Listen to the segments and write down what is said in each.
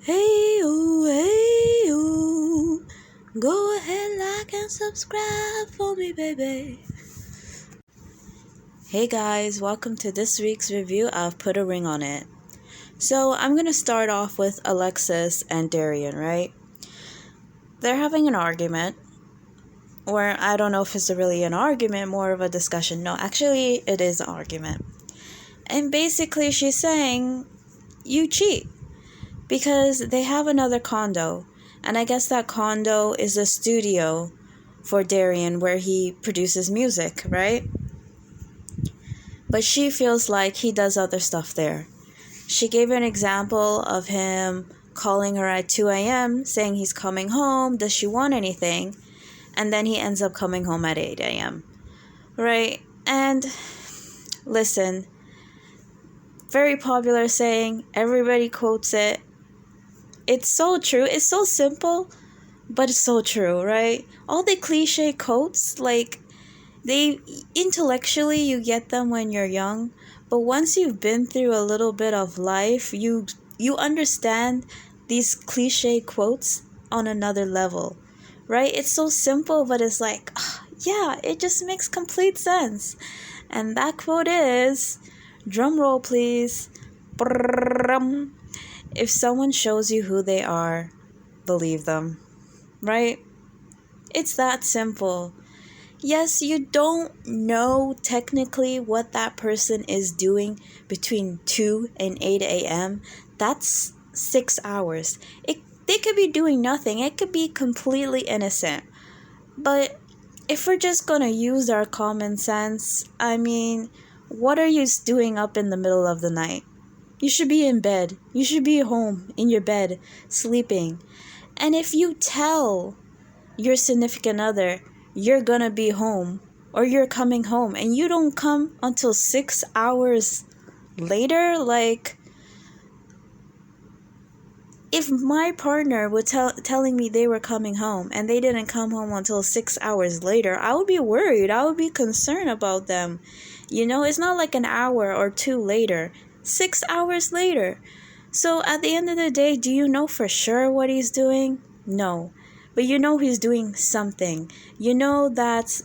Hey, ooh. Go ahead, like and subscribe for me, baby. Hey guys, welcome to this week's review of Put a Ring on It. So, I'm gonna start off with Alexis and Darian, right? They're having an argument, or I don't know if it's really an argument, more of a discussion. No, actually, it is an argument. And basically, she's saying, you cheat. Because they have another condo, and I guess that condo is a studio for Darian where he produces music, right? But she feels like he does other stuff there. She gave an example of him calling her at 2 a.m. saying he's coming home, does she want anything? And then he ends up coming home at 8 a.m. Right? And listen, very popular saying, everybody quotes it. It's so true. It's so simple, but it's so true, right? All the cliche quotes, like, they intellectually you get them when you're young, but once you've been through a little bit of life, you understand these cliche quotes on another level, right? It's so simple, but it's like, yeah, it just makes complete sense. And that quote is, drum roll please, if someone shows you who they are, believe them, right? It's that simple. Yes, you don't know technically what that person is doing between 2 and 8 a.m. That's 6 hours. They could be doing nothing. It could be completely innocent. But if we're just going to use our common sense, I mean, what are you doing up in the middle of the night? You should be in bed. You should be home in your bed, sleeping. And if you tell your significant other you're gonna be home or you're coming home and you don't come until 6 hours later, like, if my partner would telling me they were coming home and they didn't come home until 6 hours later, I would be worried. I would be concerned about them. You know, it's not like an hour or two later, 6 hours later. So at the end of the day, do you know for sure what he's doing? No. But you know he's doing something. You know that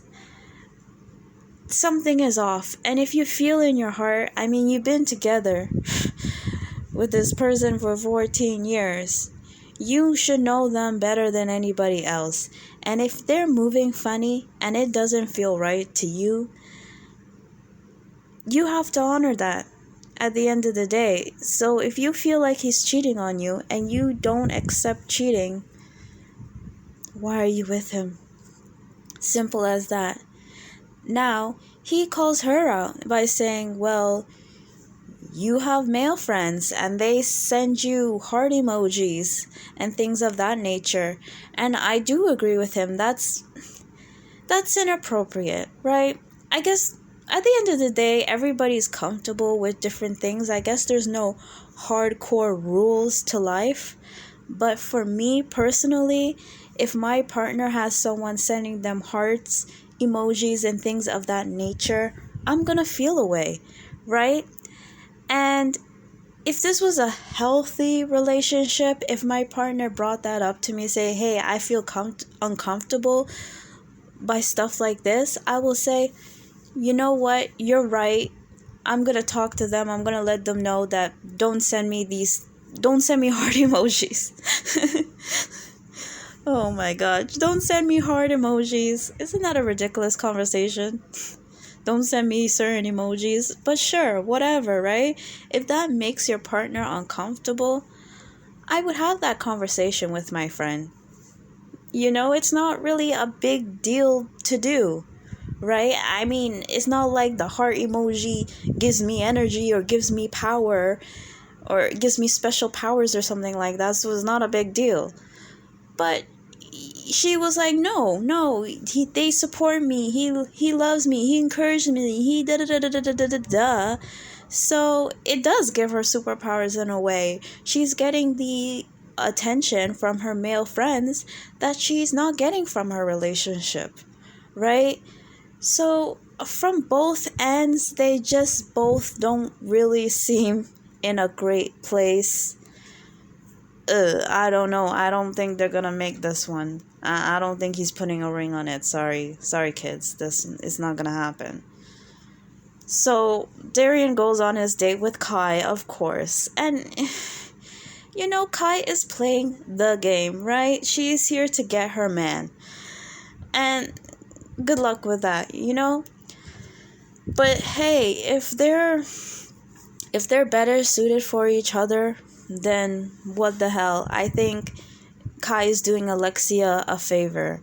something is off. And if you feel in your heart, I mean, you've been together with this person for 14 years. You should know them better than anybody else. And if they're moving funny and it doesn't feel right to you, you have to honor that at the end of the day. So if you feel like he's cheating on you and you don't accept cheating, why are you with him? Simple as that. Now, he calls her out by saying, well, you have male friends and they send you heart emojis and things of that nature. And I do agree with him. That's inappropriate, right? I guess at the end of the day, everybody's comfortable with different things. I guess there's no hardcore rules to life. But for me personally, if my partner has someone sending them hearts, emojis, and things of that nature, I'm gonna feel away, right? And if this was a healthy relationship, if my partner brought that up to me, say, hey, I feel uncomfortable by stuff like this, I will say, you know what, you're right. I'm gonna talk to them. I'm gonna let them know that don't send me heart emojis. Oh my gosh, don't send me heart emojis. Isn't that a ridiculous conversation? Don't send me certain emojis. But sure, whatever, right? If that makes your partner uncomfortable, I would have that conversation with my friend. You know, it's not really a big deal to do, right? I mean, it's not like the heart emoji gives me energy or gives me power or gives me special powers or something like that. So it's not a big deal. But she was like, no, they support me. He loves me. He encouraged me. He da da da da da da da da. So it does give her superpowers in a way. She's getting the attention from her male friends that she's not getting from her relationship, right? So from both ends, they just both don't really seem in a great place. I don't know. I don't think they're gonna make this one. I don't think he's putting a ring on it. Sorry, kids. This is not gonna happen. So Darian goes on his date with Kai, of course, and Kai is playing the game, right? She's here to get her man, and good luck with that. But hey, if they're better suited for each other, then what the hell? I think Kai is doing Alexia a favor,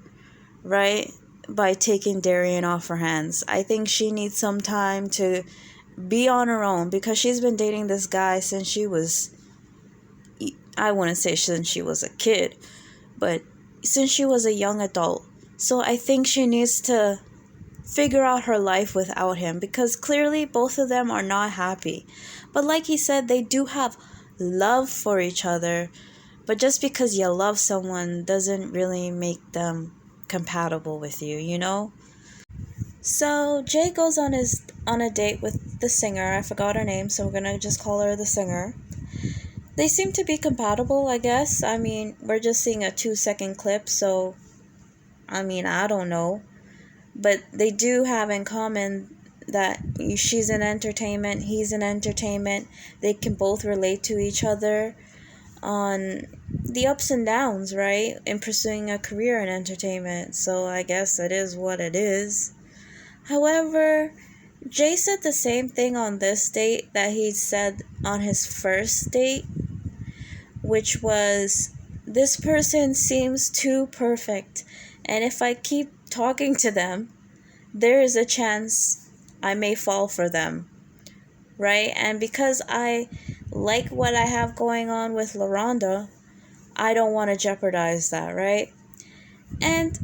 right? By taking Darian off her hands. I think she needs some time to be on her own because she's been dating this guy since she was, I wouldn't say since she was a kid, but since she was a young adult. So I think she needs to figure out her life without him because clearly both of them are not happy. But like he said, they do have love for each other, but just because you love someone doesn't really make them compatible with you. So Jay goes on a date with the singer. I forgot her name, so we're gonna just call her the singer. They seem to be compatible, I guess. I mean, we're just seeing a 2-second clip, so I mean, I don't know. But they do have in common that she's in entertainment, he's in entertainment. They can both relate to each other on the ups and downs, right? In pursuing a career in entertainment. So I guess it is what it is. However, Jay said the same thing on this date that he said on his first date, which was, this person seems too perfect, and if I keep talking to them, there is a chance I may fall for them, right? And because I like what I have going on with LaRonda, I don't want to jeopardize that, right? And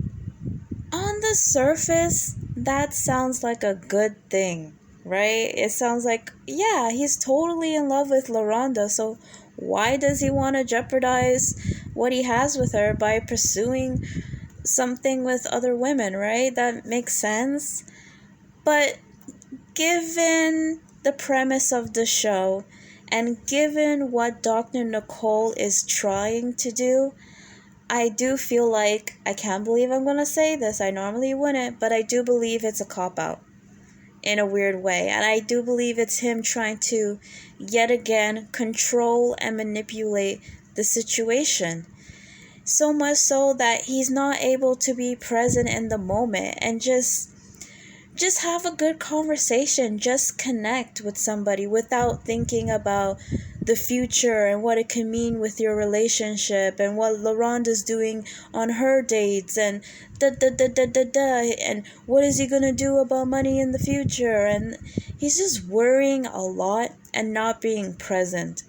on the surface, that sounds like a good thing, right? It sounds like, yeah, he's totally in love with LaRonda, so why does he want to jeopardize what he has with her by pursuing something with other women, right? That makes sense. But given the premise of the show and given what Dr. Nicole is trying to do, I do feel like, I can't believe I'm going to say this, I normally wouldn't, but I do believe it's a cop-out in a weird way. And I do believe it's him trying to, yet again, control and manipulate the situation. So much so that he's not able to be present in the moment and just have a good conversation, just connect with somebody without thinking about the future and what it can mean with your relationship and what LaRonda's doing on her dates and and what is he gonna do about money in the future, and he's just worrying a lot and not being present.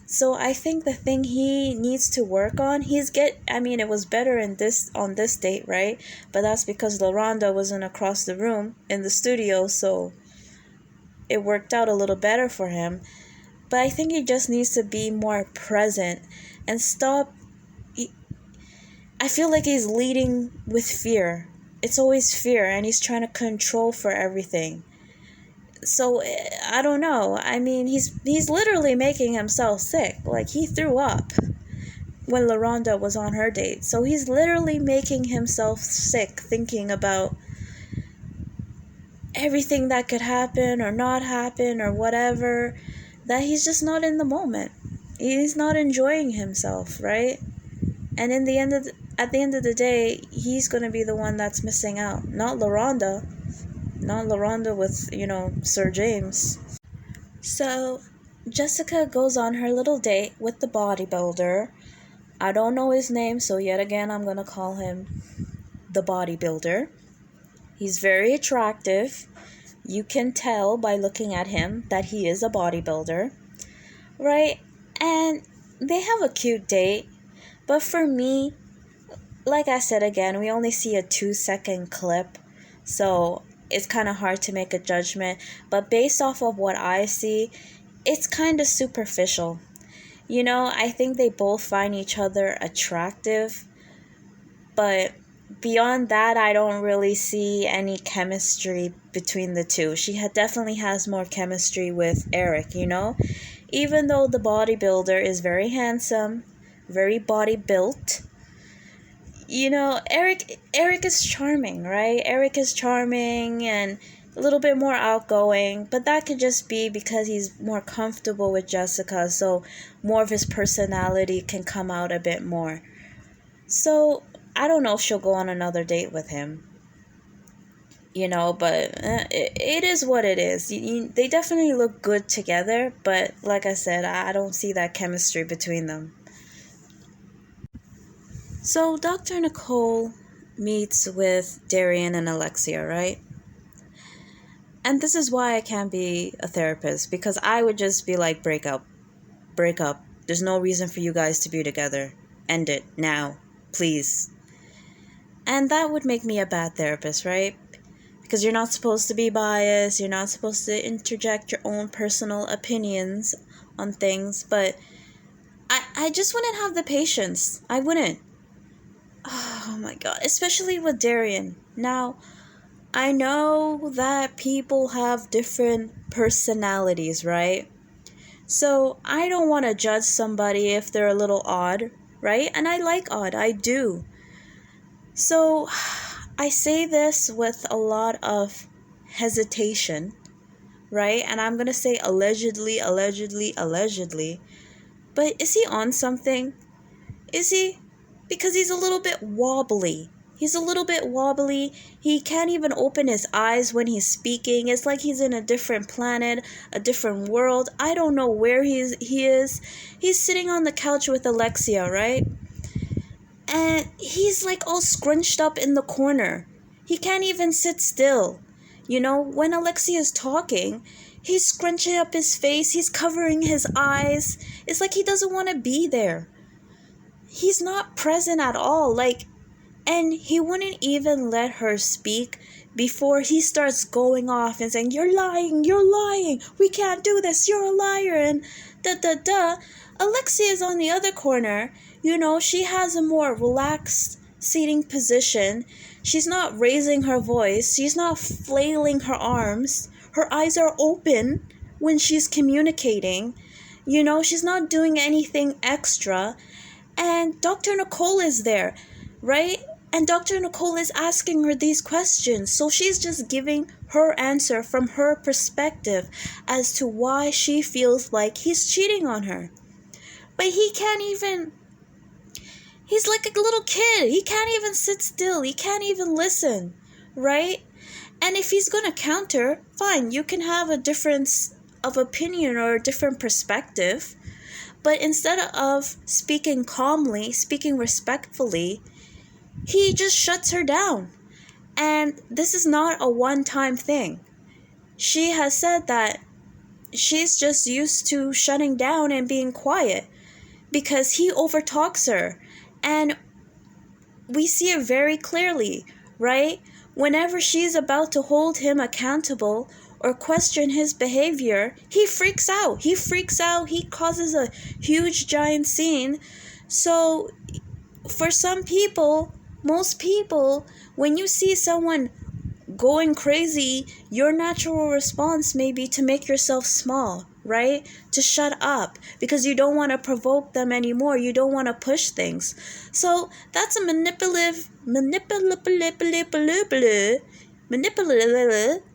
So I think the thing he needs to work on, it was better on this date, right? But that's because LaRonda wasn't across the room in the studio, so it worked out a little better for him. But I think he just needs to be more present and stop. I feel like he's leading with fear. It's always fear, and he's trying to control for everything. So I don't know. I mean, he's literally making himself sick. Like, he threw up when LaRonda was on her date. So he's literally making himself sick thinking about everything that could happen or not happen or whatever, that he's just not in the moment. He's not enjoying himself, right? And at the end of the day, he's going to be the one that's missing out, not LaRonda. Not LaRonda with, Sir James. So, Jessica goes on her little date with the bodybuilder. I don't know his name, so yet again, I'm going to call him the bodybuilder. He's very attractive. You can tell by looking at him that he is a bodybuilder, right? And they have a cute date. But for me, like I said again, we only see a 2-second clip. So it's kind of hard to make a judgment, but based off of what I see, it's kind of superficial. I think they both find each other attractive, but beyond that, I don't really see any chemistry between the two. She definitely has more chemistry with Eric, even though the bodybuilder is very handsome, very body built. You know, Eric is charming, right? Eric is charming and a little bit more outgoing, but that could just be because he's more comfortable with Jessica, so more of his personality can come out a bit more. So I don't know if she'll go on another date with him, you know, but it is what it is. They definitely look good together, but like I said, I don't see that chemistry between them. So Dr. Nicole meets with Darian and Alexia, right? And this is why I can't be a therapist, because I would just be like, break up. There's no reason for you guys to be together. End it now, please. And that would make me a bad therapist, right? Because you're not supposed to be biased, you're not supposed to interject your own personal opinions on things, but I just wouldn't have the patience. I wouldn't. Oh my god, especially with Darian. Now, I know that people have different personalities, right? So I don't want to judge somebody if they're a little odd, right? And I like odd, I do. So I say this with a lot of hesitation, right? And I'm going to say allegedly. But is he on something? Is he? Because he's a little bit wobbly. He can't even open his eyes when he's speaking. It's like he's in a different planet, a different world. I don't know where he is. He's sitting on the couch with Alexia, right? And he's like all scrunched up in the corner. He can't even sit still. You know, when Alexia is talking, he's scrunching up his face. He's covering his eyes. It's like he doesn't want to be there. He's not present at all. And he wouldn't even let her speak before he starts going off and saying, you're lying, we can't do this, you're a liar, and da. Alexia is on the other corner. You know, she has a more relaxed seating position. She's not raising her voice. She's not flailing her arms. Her eyes are open when she's communicating. You know, she's not doing anything extra. And Dr. Nicole is there, right? And Dr. Nicole is asking her these questions. So she's just giving her answer from her perspective as to why she feels like he's cheating on her. But he can't even... He's like a little kid. He can't even sit still. He can't even listen, right? And if he's going to counter, fine, you can have a difference of opinion or a different perspective. But instead of speaking calmly, speaking respectfully, he just shuts her down. And this is not a one-time thing. She has said that she's just used to shutting down and being quiet because he overtalks her. And we see it very clearly, right? Whenever she's about to hold him accountable or question his behavior, he freaks out. He causes a huge giant scene. So for some people, most people, when you see someone going crazy, your natural response may be to make yourself small, right? To shut up because you don't want to provoke them anymore. You don't want to push things. So that's a manipulative,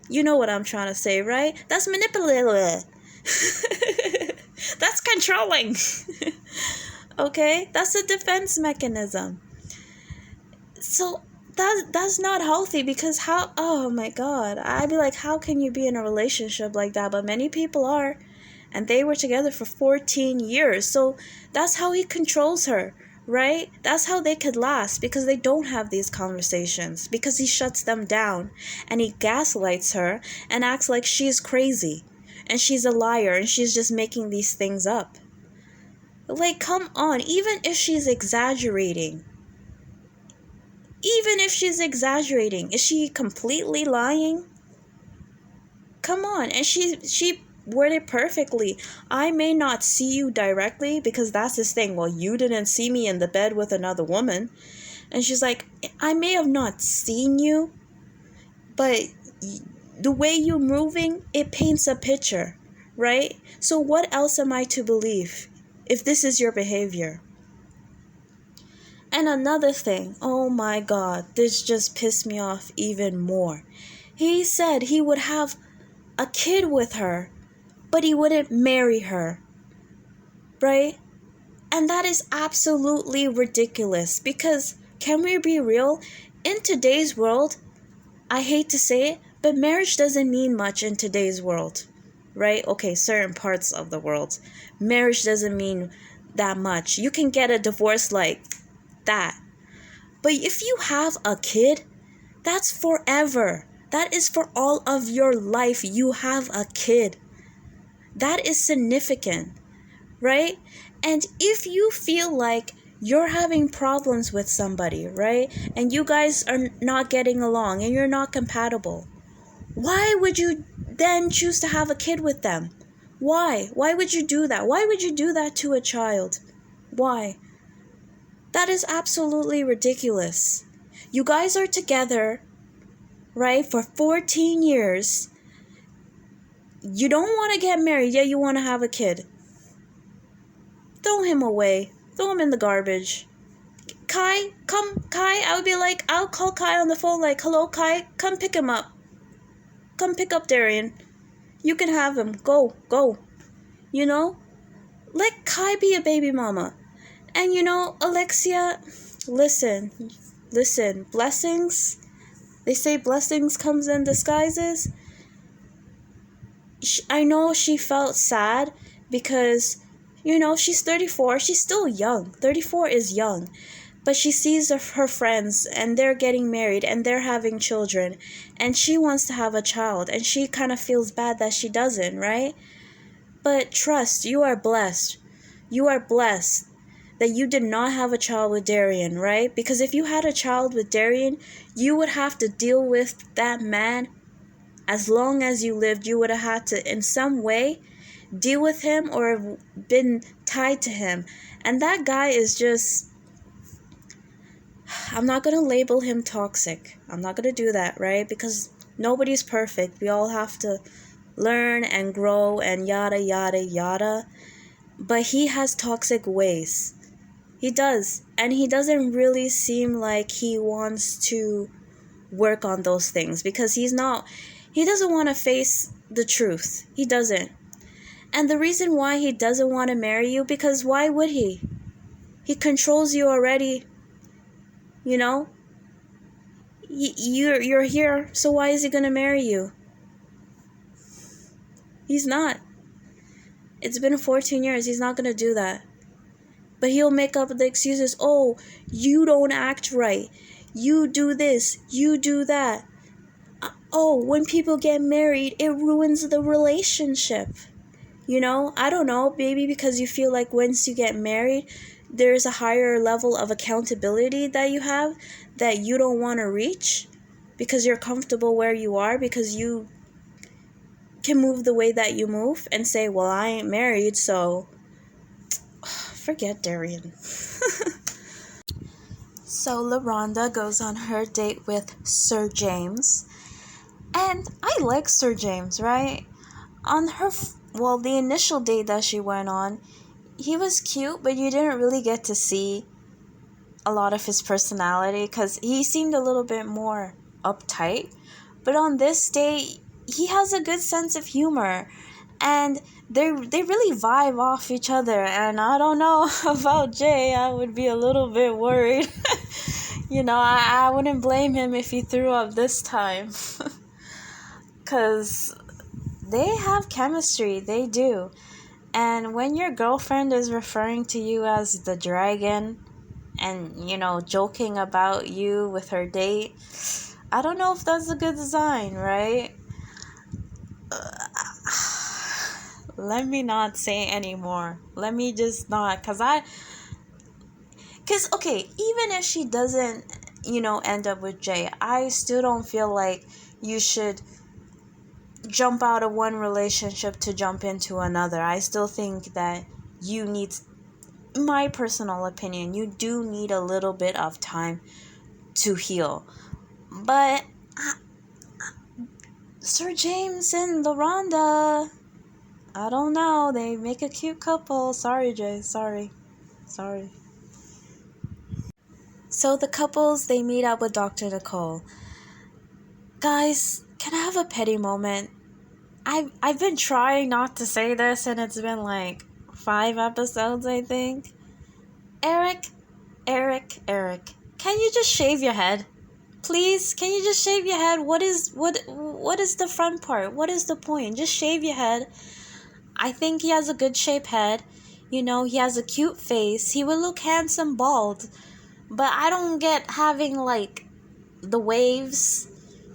you know what I'm trying to say, right? That's manipulative. That's controlling. Okay? That's a defense mechanism. So that's not healthy because oh my god, I'd be like, how can you be in a relationship like that? But many people are, and they were together for 14 years. So that's how he controls her, right? That's how they could last, because they don't have these conversations, because he shuts them down and he gaslights her and acts like she's crazy and she's a liar and she's just making these things up. Like, come on, even if she's exaggerating, is she completely lying? Come on. And she worded perfectly. I may not see you directly, because that's his thing. Well, you didn't see me in the bed with another woman. And she's like, I may have not seen you, but the way you're moving, it paints a picture, right? So what else am I to believe if this is your behavior? And another thing, oh my god, this just pissed me off even more. He said he would have a kid with her, but he wouldn't marry her. Right? And that is absolutely ridiculous because, can we be real? In today's world, I hate to say it, but marriage doesn't mean much in today's world. Right? Okay, certain parts of the world. Marriage doesn't mean that much. You can get a divorce like that. But if you have a kid, that's forever. That is for all of your life. You have a kid. That is significant, right? And if you feel like you're having problems with somebody, right? And you guys are not getting along and you're not compatible, why would you then choose to have a kid with them? Why? Why would you do that? Why would you do that to a child? Why? That is absolutely ridiculous. You guys are together, right, for 14 years. You don't want to get married, yet you want to have a kid. Throw him away. Throw him in the garbage. Kai, come, Kai. I would be like, I'll call Kai on the phone like, hello, Kai, come pick him up. Come pick up Darian. You can have him. Go, go. You know? Let Kai be a baby mama. And you know, Alexia, listen, blessings, they say blessings comes in disguises. I know she felt sad because, you know, she's 34, she's still young, 34 is young, but she sees her friends and they're getting married and they're having children and she wants to have a child and she kind of feels bad that she doesn't, right? But trust, you are blessed. You are blessed that you did not have a child with Darian, right? Because if you had a child with Darian, you would have to deal with that man as long as you lived. You would have had to, in some way, deal with him or have been tied to him. And that guy is just... I'm not going to label him toxic. I'm not going to do that, right? Because nobody's perfect. We all have to learn and grow and yada, yada, yada. But he has toxic ways. He does. And he doesn't really seem like he wants to work on those things because he doesn't want to face the truth. He doesn't. And the reason why he doesn't want to marry you, because why would he? He controls you already. You know? You're here, so why is he going to marry you? He's not. It's been 14 years. He's not going to do that. But he'll make up the excuses. Oh, you don't act right. You do this. You do that. Oh, when people get married, it ruins the relationship. You know, I don't know, maybe because you feel like once you get married, there's a higher level of accountability that you have that you don't want to reach because you're comfortable where you are, because you can move the way that you move and say, well, I ain't married, so forget Darian. So LaRonda goes on her date with Sir James. And I like Sir James, right? On her, the initial date that she went on, he was cute, but you didn't really get to see a lot of his personality because he seemed a little bit more uptight. But on this date, he has a good sense of humor. And they really vibe off each other. And I don't know about Jay. I would be a little bit worried. You know, I wouldn't blame him if he threw up this time. Because they have chemistry. They do. And when your girlfriend is referring to you as the dragon and, you know, joking about you with her date, I don't know if that's a good design, right? Let me not say anymore. Let me just not, because okay, even if she doesn't, you know, end up with Jay, I still don't feel like you should jump out of one relationship to jump into another. I still think that you need, my personal opinion, you do need a little bit of time to heal. But Sir James and LaRonda, I don't know. They make a cute couple. Sorry, Jay. Sorry. So the couples, they meet up with Dr. Nicole. Guys, can I have a petty moment? I've been trying not to say this, and it's been like 5 episodes, I think. Eric, can you just shave your head? Please, can you just shave your head? What is the front part? What is the point? Just shave your head. I think he has a good shaped head. You know, he has a cute face. He would look handsome bald. But I don't get having like the waves,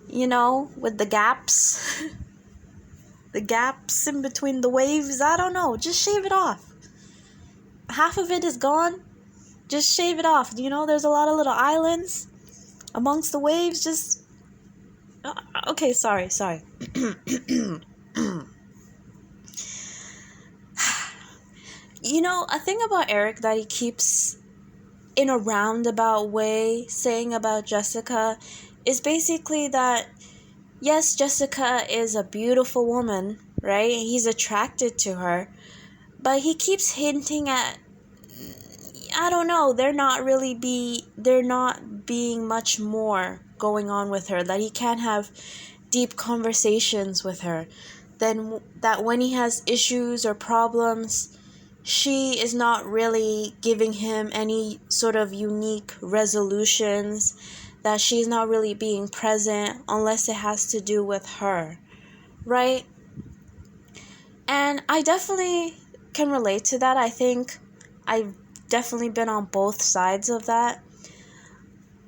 you know, with the gaps. The gaps in between the waves. I don't know. Just shave it off. Half of it is gone. Just shave it off. You know, there's a lot of little islands amongst the waves. Just okay, sorry. You know, a thing about Eric that he keeps in a roundabout way saying about Jessica is basically that yes, Jessica is a beautiful woman, right? He's attracted to her, but he keeps hinting at, I don't know, they're not being much more going on with her, that he can't have deep conversations with her, then that when he has issues or problems, she is not really giving him any sort of unique resolutions, that she's not really being present unless it has to do with her, right? And I definitely can relate to that. I think I've definitely been on both sides of that.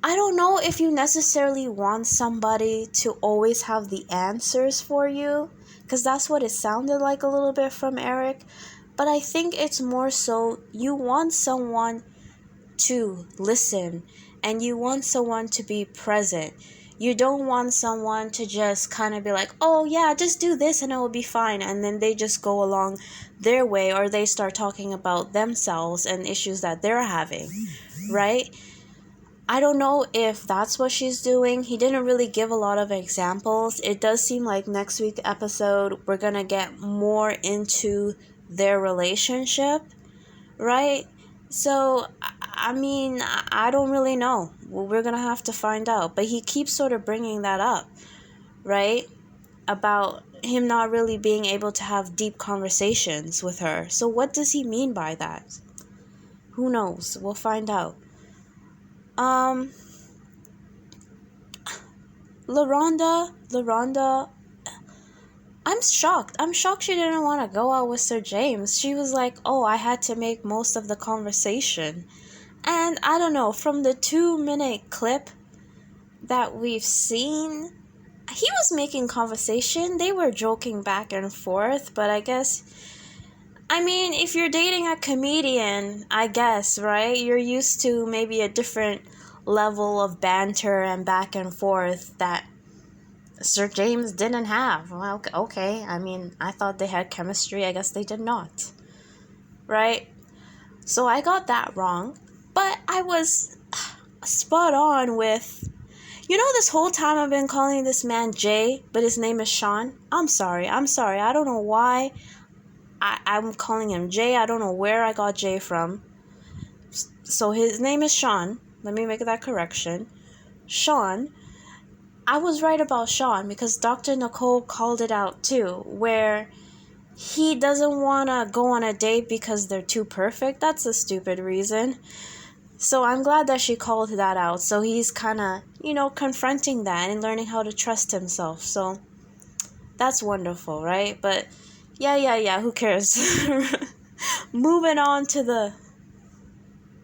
I don't know if you necessarily want somebody to always have the answers for you, because that's what it sounded like a little bit from Eric. But I think it's more so you want someone to listen and you want someone to be present. You don't want someone to just kind of be like, oh yeah, just do this and it will be fine. And then they just go along their way, or they start talking about themselves and issues that they're having, right? I don't know if that's what she's doing. He didn't really give a lot of examples. It does seem like next week's episode, we're going to get more into their relationship, right? So, I mean, I don't really know. We're going to have to find out. But he keeps sort of bringing that up, right? About him not really being able to have deep conversations with her. So what does he mean by that? Who knows? We'll find out. LaRonda, I'm shocked. I'm shocked she didn't want to go out with Sir James. She was like, oh, I had to make most of the conversation. And I don't know, from the 2-minute clip that we've seen, he was making conversation. They were joking back and forth, but I guess, I mean, if you're dating a comedian, I guess, right? You're used to maybe a different level of banter and back and forth that Sir James didn't have. Well, okay. I mean, I thought they had chemistry. I guess they did not. Right? So I got that wrong. But I was spot on with, you know, this whole time I've been calling this man Jay, but his name is Sean. I'm sorry. I don't know why I'm calling him Jay. I don't know where I got Jay from. So his name is Sean. Let me make that correction. Sean. I was right about Sean because Dr. Nicole called it out too, where he doesn't want to go on a date because they're too perfect. That's a stupid reason. So I'm glad that she called that out. So he's kind of, you know, confronting that and learning how to trust himself. So that's wonderful, right? But yeah, who cares? Moving on to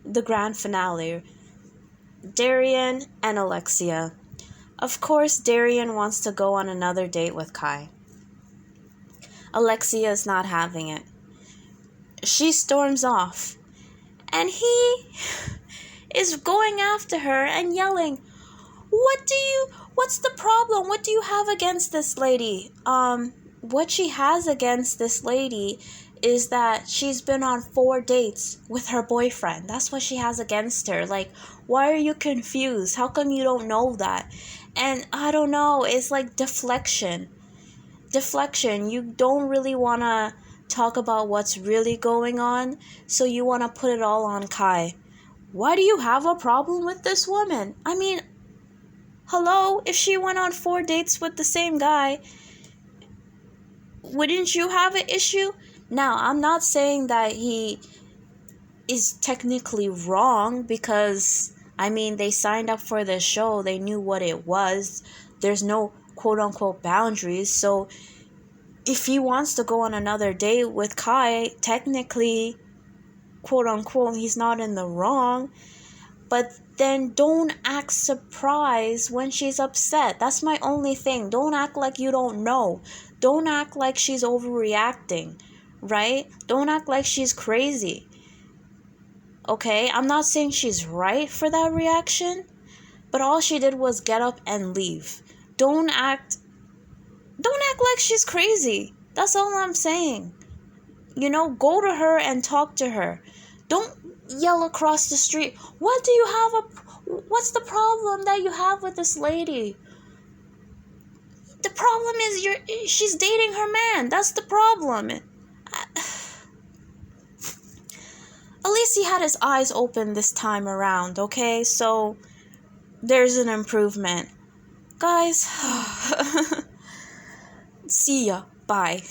the grand finale. Darian and Alexia. Of course, Darian wants to go on another date with Kai. Alexia is not having it. She storms off. And he is going after her and yelling, what's the problem? What do you have against this lady? What she has against this lady is that she's been on 4 dates with her boyfriend. That's what she has against her. Like, why are you confused? How come you don't know that? And I don't know, it's like deflection. You don't really want to talk about what's really going on, so you want to put it all on Kai. Why do you have a problem with this woman? I mean, hello, if she went on 4 dates with the same guy, wouldn't you have an issue? Now, I'm not saying that he is technically wrong, because, I mean, they signed up for the show. They knew what it was. There's no quote-unquote boundaries. So, if he wants to go on another date with Kai, technically, quote-unquote, he's not in the wrong. But then don't act surprised when she's upset. That's my only thing. Don't act like you don't know. Don't act like she's overreacting, right? Don't act like she's crazy. Okay, I'm not saying she's right for that reaction, but all she did was get up and leave. Don't act like she's crazy. That's all I'm saying. Go to her and talk to her. Don't yell across the street, what's the problem that you have with this lady? The problem is she's dating her man. That's the problem. At least he had his eyes open this time around, okay? So, there's an improvement. Guys, see ya. Bye.